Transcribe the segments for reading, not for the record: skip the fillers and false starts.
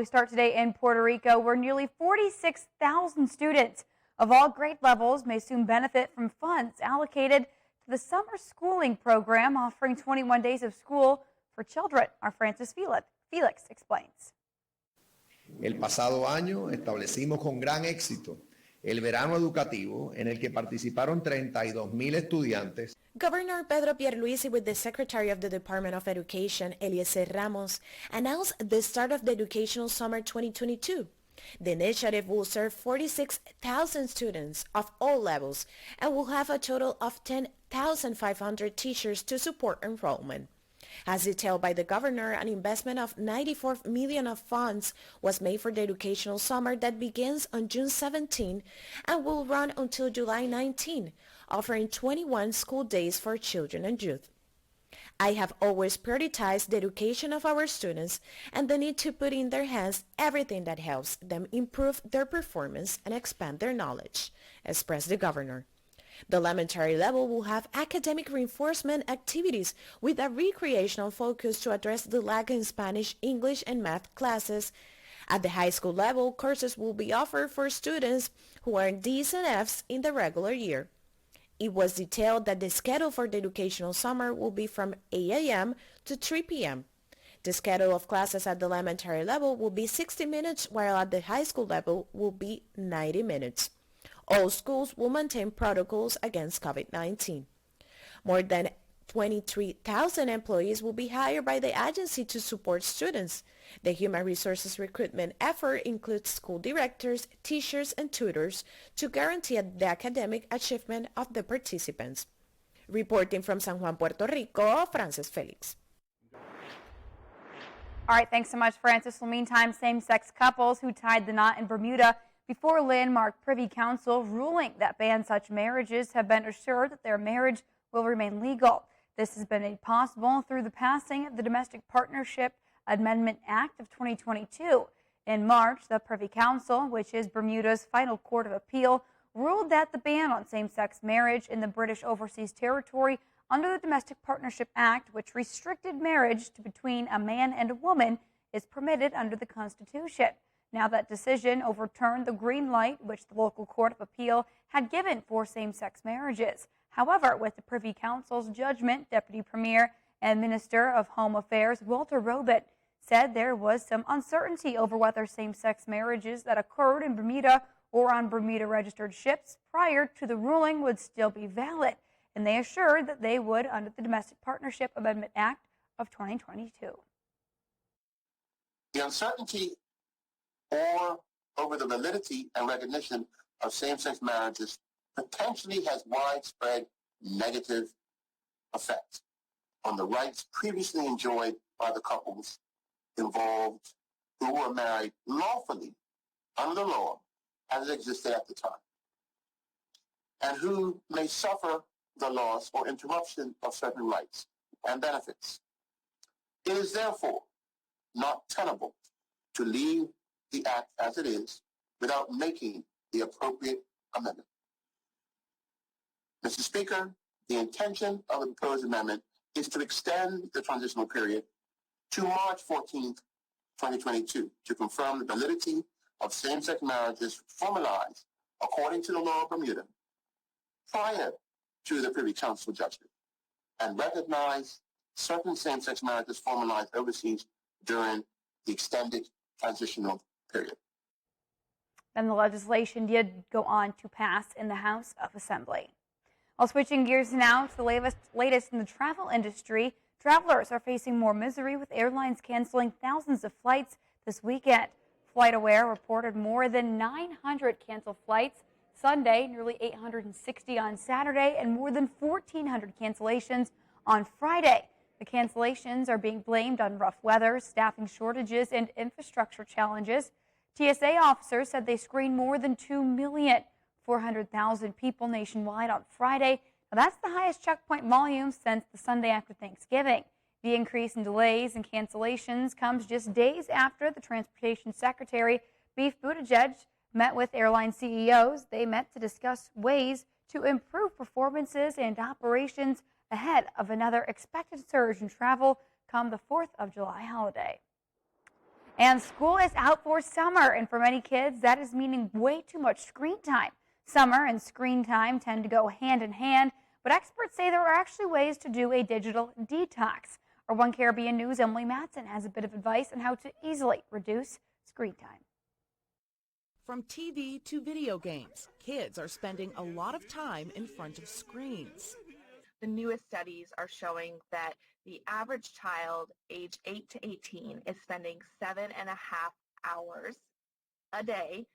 We start today in Puerto Rico, where nearly 46,000 students of all grade levels may soon benefit from funds allocated to the summer schooling program offering 21 days of school for children. Our Francis Felix explains. El pasado año establecimos con gran éxito el verano educativo en el que participaron 32,000 estudiantes. Governor Pedro Pierluisi, with the Secretary of the Department of Education, Eliezer Ramos, announced the start of the educational summer 2022. The initiative will serve 46,000 students of all levels and will have a total of 10,500 teachers to support enrollment. As detailed by the governor, an investment of $94 million of funds was made for the educational summer that begins on June 17 and will run until July 19, offering 21 school days for children and youth. I have always prioritized the education of our students and the need to put in their hands everything that helps them improve their performance and expand their knowledge, expressed the governor. The elementary level will have academic reinforcement activities with a recreational focus to address the lack in Spanish, English, and math classes. At the high school level, courses will be offered for students who earn D's and F's in the regular year. It was detailed that the schedule for the educational summer will be from 8 a.m. to 3 p.m. The schedule of classes at the elementary level will be 60 minutes, while at the high school level will be 90 minutes. All schools will maintain protocols against COVID-19. More than 23,000 employees will be hired by the agency to support students. The human resources recruitment effort includes school directors, teachers, and tutors to guarantee the academic achievement of the participants. Reporting from San Juan, Puerto Rico, Francis Felix. All right, thanks so much, Francis. Well, meantime, same-sex couples who tied the knot in Bermuda before landmark Privy Council ruling that bans such marriages have been assured that their marriage will remain legal. This has been made possible through the passing of the Domestic Partnership Amendment Act of 2022. In March, the Privy Council, which is Bermuda's final court of appeal, ruled that the ban on same-sex marriage in the British Overseas Territory under the Domestic Partnership Act, which restricted marriage between a man and a woman, is permitted under the Constitution. Now that decision overturned the green light which the local court of appeal had given for same-sex marriages. However, with the Privy Council's judgment, Deputy Premier and Minister of Home Affairs Walter Robert said there was some uncertainty over whether same-sex marriages that occurred in Bermuda or on Bermuda-registered ships prior to the ruling would still be valid, and they assured that they would under the Domestic Partnership Amendment Act of 2022. The uncertainty over the validity and recognition of same-sex marriages potentially has widespread negative effects on the rights previously enjoyed by the couples involved who were married lawfully under the law as it existed at the time, and who may suffer the loss or interruption of certain rights and benefits. It is therefore not tenable to leave the act as it is without making the appropriate amendment. Mr. Speaker, the intention of the proposed amendment is to extend the transitional period to March 14th, 2022 to confirm the validity of same-sex marriages formalized according to the law of Bermuda prior to the Privy Council judgment and recognize certain same-sex marriages formalized overseas during the extended transitional period. Then the legislation did go on to pass in the House of Assembly. While switching gears now to the latest in the travel industry, travelers are facing more misery with airlines canceling thousands of flights this weekend. FlightAware reported more than 900 canceled flights Sunday, nearly 860 on Saturday, and more than 1,400 cancellations on Friday. The cancellations are being blamed on rough weather, staffing shortages, and infrastructure challenges. TSA officers said they screened more than 2,400,000 people nationwide on Friday. Now, that's the highest checkpoint volume since the Sunday after Thanksgiving. The increase in delays and cancellations comes just days after the Transportation Secretary, Beef Buttigieg, met with airline CEOs. They met to discuss ways to improve performances and operations ahead of another expected surge in travel come the 4th of July holiday. And school is out for summer, and for many kids, that is meaning way too much screen time. Summer and screen time tend to go hand in hand, but experts say there are actually ways to do a digital detox. Our One Caribbean News' Emily Matson has a bit of advice on how to easily reduce screen time. From TV to video games, kids are spending a lot of time in front of screens. The newest studies are showing that the average child age 8 to 18 is spending 7.5 hours a day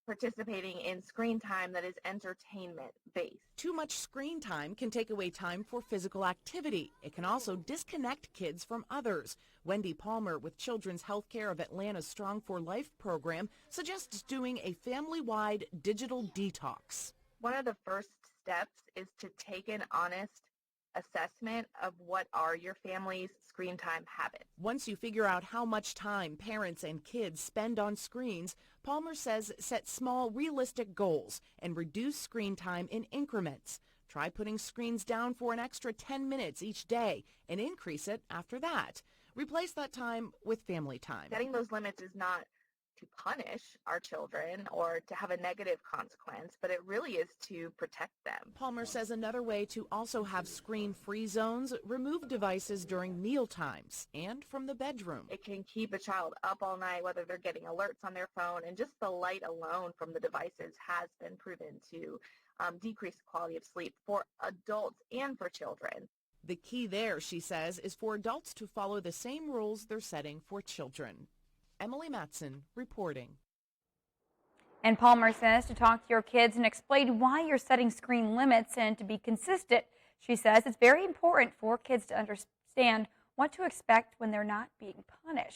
participating in screen time that is entertainment-based. Too much screen time can take away time for physical activity. It can also disconnect kids from others. Wendy Palmer with Children's Healthcare of Atlanta's Strong for Life program suggests doing a family-wide digital detox. One of the first steps is to take an honest assessment of what are your family's screen time habits. Once you figure out how much time parents and kids spend on screens, Palmer says set small, realistic goals and reduce screen time in increments. Try putting screens down for an extra 10 minutes each day and increase it after that. Replace that time with family time. Setting those limits is not to punish our children or to have a negative consequence, but it really is to protect them. Palmer says another way to also have screen-free zones, remove devices during meal times and from the bedroom. It can keep a child up all night, whether they're getting alerts on their phone, and just the light alone from the devices has been proven to decrease the quality of sleep for adults and for children. The key there, she says, is for adults to follow the same rules they're setting for children. Emily Matson reporting. And Palmer says to talk to your kids and explain why you're setting screen limits and to be consistent. She says it's very important for kids to understand what to expect when they're not being punished.